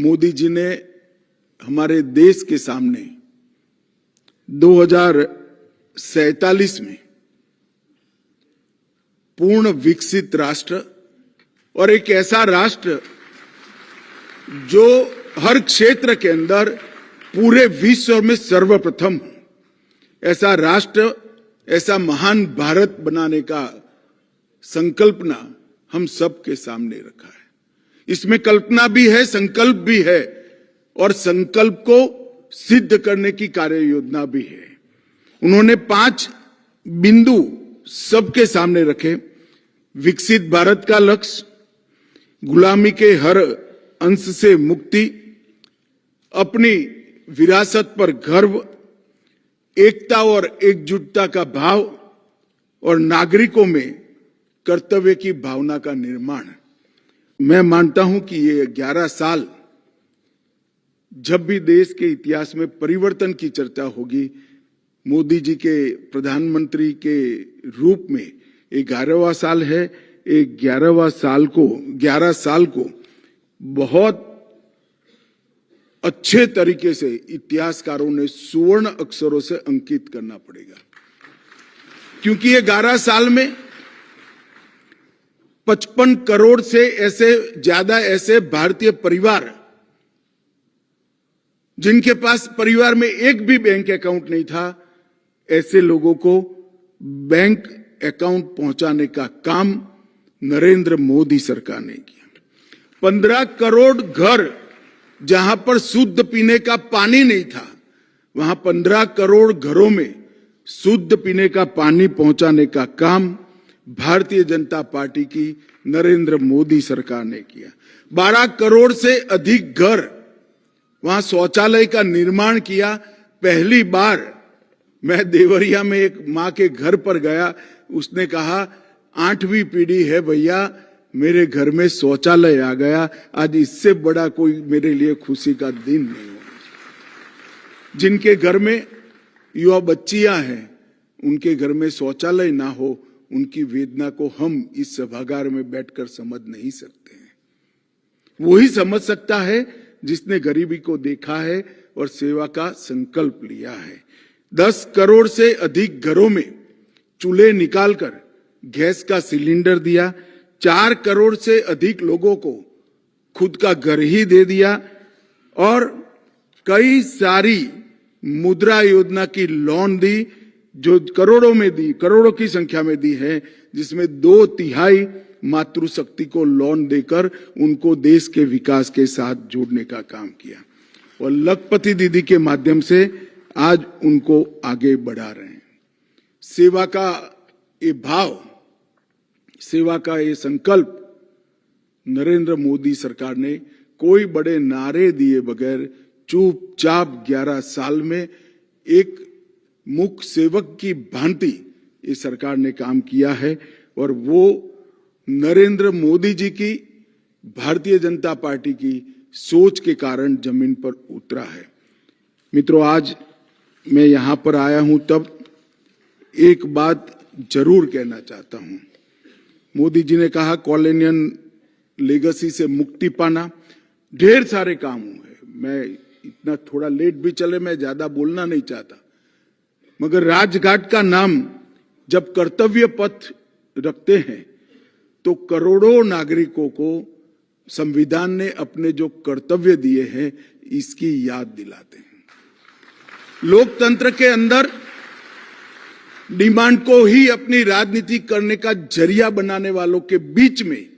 मोदी जी ने हमारे देश के सामने 2047 में पूर्ण विकसित राष्ट्र और एक ऐसा राष्ट्र जो हर क्षेत्र के अंदर पूरे विश्व में सर्वप्रथम हो, ऐसा राष्ट्र, ऐसा महान भारत बनाने का संकल्पना हम सबके सामने रखा है। इसमें कल्पना भी है, संकल्प भी है और संकल्प को सिद्ध करने की कार्य योजना भी है। उन्होंने 5 बिंदु सबके सामने रखे। विकसित भारत का लक्ष्य, गुलामी के हर अंश से मुक्ति, अपनी विरासत पर गर्व, एकता और एकजुटता का भाव और नागरिकों में कर्तव्य की भावना का निर्माण। मैं मानता हूं कि ये 11 साल जब भी देश के इतिहास में परिवर्तन की चर्चा होगी, मोदी जी के प्रधानमंत्री के रूप में 11वां साल है। 11 साल को बहुत अच्छे तरीके से इतिहासकारों ने सुवर्ण अक्षरों से अंकित करना पड़ेगा, क्योंकि ये 11 साल में 55 करोड़ से ज्यादा ऐसे भारतीय परिवार जिनके पास परिवार में एक भी बैंक अकाउंट नहीं था, ऐसे लोगों को बैंक अकाउंट पहुंचाने का काम नरेंद्र मोदी सरकार ने किया। 15 करोड़ घर जहां पर शुद्ध पीने का पानी नहीं था, वहां 15 करोड़ घरों में शुद्ध पीने का पानी पहुंचाने का काम भारतीय जनता पार्टी की नरेंद्र मोदी सरकार ने किया। 12 करोड़ से अधिक घर, वहां शौचालय का निर्माण किया। पहली बार मैं देवरिया में एक मां के घर पर गया, उसने कहा 8वीं पीढ़ी है भैया, मेरे घर में शौचालय आ गया। आज इससे बड़ा कोई मेरे लिए खुशी का दिन नहीं होगा। जिनके घर में युवा बच्चियां हैं, उनके घर में शौचालय ना हो, उनकी वेदना को हम इस सभागार में बैठकर समझ नहीं सकते हैं। वही समझ सकता है जिसने गरीबी को देखा है और सेवा का संकल्प लिया है। 10 करोड़ से अधिक घरों में चूल्हे निकालकर गैस का सिलेंडर दिया। 4 करोड़ से अधिक लोगों को खुद का घर ही दे दिया और कई सारी मुद्रा योजना की लोन दी, जो करोड़ों की संख्या में दी है, जिसमें 2/3 मातृशक्ति को लोन देकर उनको देश के विकास के साथ जोड़ने का काम किया और लखपति दीदी के माध्यम से आज उनको आगे बढ़ा रहे हैं। सेवा का ये भाव, सेवा का ये संकल्प नरेंद्र मोदी सरकार ने कोई बड़े नारे दिए बगैर चुपचाप 11 साल में एक मुख्य सेवक की भांति ये सरकार ने काम किया है और वो नरेंद्र मोदी जी की, भारतीय जनता पार्टी की सोच के कारण जमीन पर उतरा है। मित्रों, आज मैं यहां पर आया हूं तब एक बात जरूर कहना चाहता हूं। मोदी जी ने कहा कॉलोनियल लेगेसी से मुक्ति पाना, ढेर सारे काम हुए। मैं इतना थोड़ा लेट भी चले, मैं ज्यादा बोलना नहीं चाहता, मगर राजघाट का नाम जब कर्तव्य पथ रखते हैं तो करोड़ों नागरिकों को संविधान ने अपने जो कर्तव्य दिए हैं इसकी याद दिलाते हैं। लोकतंत्र के अंदर डिमांड को ही अपनी राजनीति करने का जरिया बनाने वालों के बीच में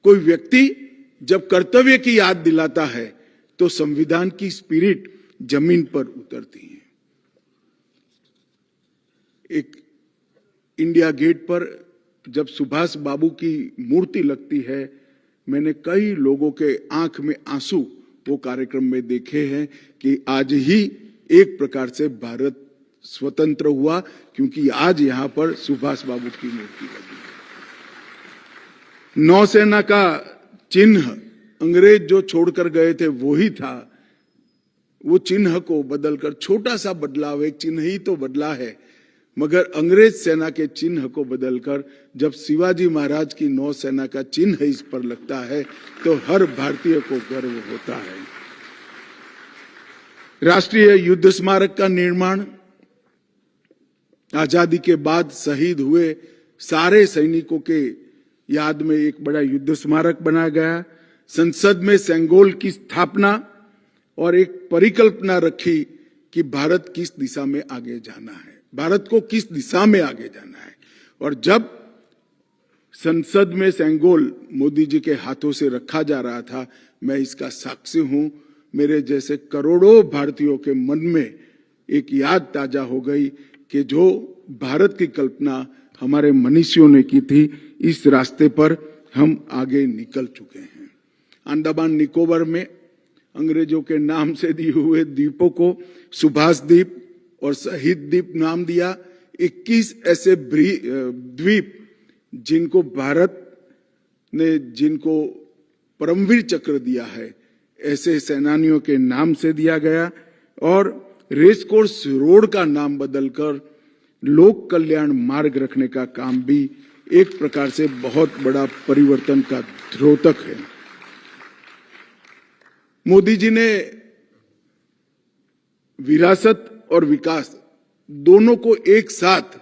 कोई व्यक्ति जब कर्तव्य की याद दिलाता है तो संविधान की स्पिरिट जमीन पर उतरती है। एक इंडिया गेट पर जब सुभाष बाबू की मूर्ति लगती है, मैंने कई लोगों के आंख में आंसू वो कार्यक्रम में देखे हैं कि आज ही एक प्रकार से भारत स्वतंत्र हुआ, क्योंकि आज यहां पर सुभाष बाबू की मूर्ति लगी है। नौसेना का चिन्ह अंग्रेज जो छोड़कर गए थे वही था। वो चिन्ह को बदलकर छोटा सा बदलाव, एक चिन्ह ही तो बदला है, मगर अंग्रेज सेना के चिन्ह को बदलकर जब शिवाजी महाराज की नौसेना का चिन्ह इस पर लगता है तो हर भारतीय को गर्व होता है। राष्ट्रीय युद्ध स्मारक का निर्माण, आजादी के बाद शहीद हुए सारे सैनिकों के याद में एक बड़ा युद्ध स्मारक बनाया गया। संसद में सेंगोल की स्थापना और एक परिकल्पना रखी कि भारत किस दिशा में आगे जाना है, भारत को किस दिशा में आगे जाना है। और जब संसद में सेंगोल मोदी जी के हाथों से रखा जा रहा था, मैं इसका साक्षी हूं। मेरे जैसे करोड़ों भारतीयों के मन में एक याद ताजा हो गई कि जो भारत की कल्पना हमारे मनीषियों ने की थी, इस रास्ते पर हम आगे निकल चुके हैं। अंडमान निकोबार में अंग्रेजों के नाम से दिए हुए द्वीपों को सुभाष द्वीप और शहीद द्वीप नाम दिया। 21 ऐसे द्वीप जिनको भारत ने जिनको परमवीर चक्र दिया है, ऐसे सेनानियों के नाम से दिया गया। और रेसकोर्स रोड का नाम बदलकर लोक कल्याण मार्ग रखने का काम भी एक प्रकार से बहुत बड़ा परिवर्तन का द्योतक है। मोदी जी ने विरासत और विकास दोनों को एक साथ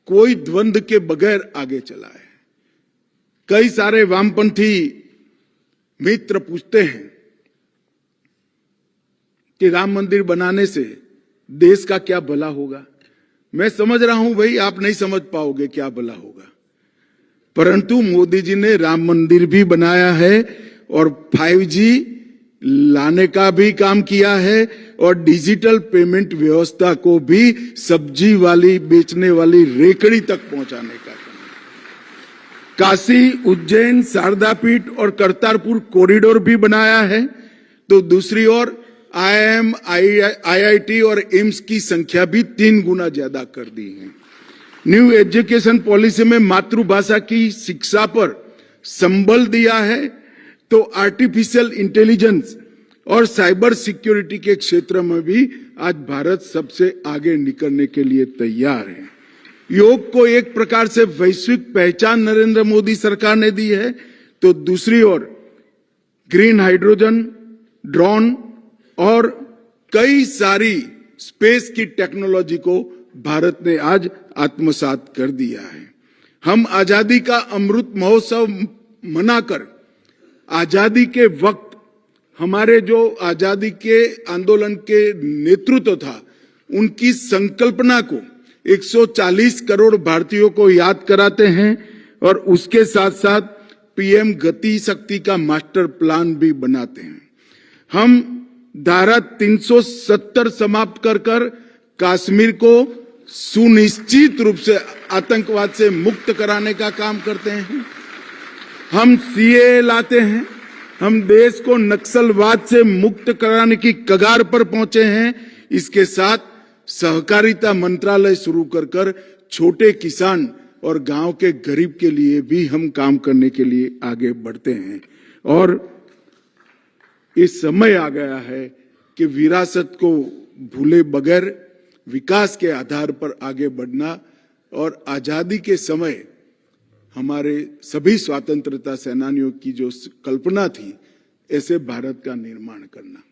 कोई द्वंद्व के बगैर आगे चला है। कई सारे वामपंथी मित्र पूछते हैं कि राम मंदिर बनाने से देश का क्या भला होगा। मैं समझ रहा हूं भाई, आप नहीं समझ पाओगे क्या भला होगा, परंतु मोदी जी ने राम मंदिर भी बनाया है और 5G लाने का भी काम किया है और डिजिटल पेमेंट व्यवस्था को भी सब्जी वाली बेचने वाली रेकड़ी तक पहुंचाने का काम। काशी, उज्जैन, शारदा पीठ और करतारपुर कॉरिडोर भी बनाया है। तो दूसरी ओर IIM, IIT और एम्स की संख्या भी 3 गुना ज्यादा कर दी है। न्यू एजुकेशन पॉलिसी में मातृभाषा की शिक्षा पर संबल दिया है। तो आर्टिफिशियल इंटेलिजेंस और साइबर सिक्योरिटी के क्षेत्र में भी आज भारत सबसे आगे निकलने के लिए तैयार है। योग को एक प्रकार से वैश्विक पहचान नरेंद्र मोदी सरकार ने दी है। तो दूसरी ओर ग्रीन हाइड्रोजन, ड्रोन और कई सारी स्पेस की टेक्नोलॉजी को भारत ने आज आत्मसात कर दिया है। हम आजादी का अमृत महोत्सव मनाकर आजादी के वक्त हमारे जो आजादी के आंदोलन के नेतृत्व था, उनकी संकल्पना को 140 करोड़ भारतीयों को याद कराते हैं और उसके साथ साथ PM गति शक्ति का मास्टर प्लान भी बनाते हैं। हम धारा 370 समाप्त कर कश्मीर को सुनिश्चित रूप से आतंकवाद से मुक्त कराने का काम करते हैं। हम CAA लाते हैं। हम देश को नक्सलवाद से मुक्त कराने की कगार पर पहुंचे हैं। इसके साथ सहकारिता मंत्रालय शुरू कर छोटे किसान और गांव के गरीब के लिए भी हम काम करने के लिए आगे बढ़ते हैं। और इस समय आ गया है कि विरासत को भूले बगैर विकास के आधार पर आगे बढ़ना और आजादी के समय हमारे सभी स्वतंत्रता सेनानियों की जो कल्पना थी, ऐसे भारत का निर्माण करना।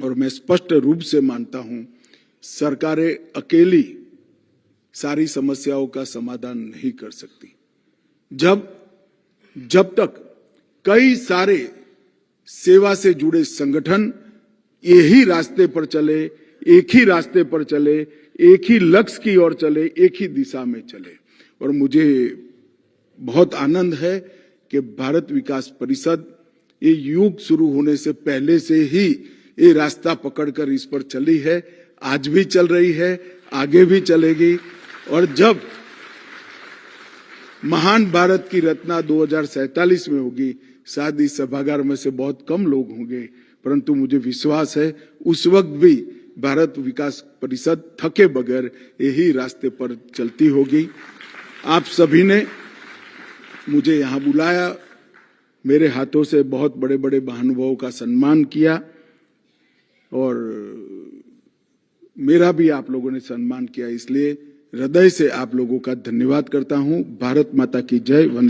और मैं स्पष्ट रूप से मानता हूं, सरकारें अकेली सारी समस्याओं का समाधान नहीं कर सकती। जब तक कई सारे सेवा से जुड़े संगठन यही रास्ते पर चले, एक ही रास्ते पर चले, एक ही लक्ष्य की ओर चले, एक ही दिशा में चले। और मुझे बहुत आनंद है कि भारत विकास परिषद ये युग शुरू होने से पहले से ही ये रास्ता पकड़कर इस पर चली है, आज भी चल रही है, आगे भी चलेगी। और जब महान भारत की रचना 2047 में होगी, शायद इस सभागार में से बहुत कम लोग होंगे, परंतु मुझे विश्वास है उस वक्त भी भारत विकास परिषद थके बगैर यही रास्ते पर चलती होगी। आप सभी ने मुझे यहाँ बुलाया, मेरे हाथों से बहुत बड़े बड़े महानुभावों का सम्मान किया और मेरा भी आप लोगों ने सम्मान किया, इसलिए हृदय से आप लोगों का धन्यवाद करता हूं। भारत माता की जय। वंदे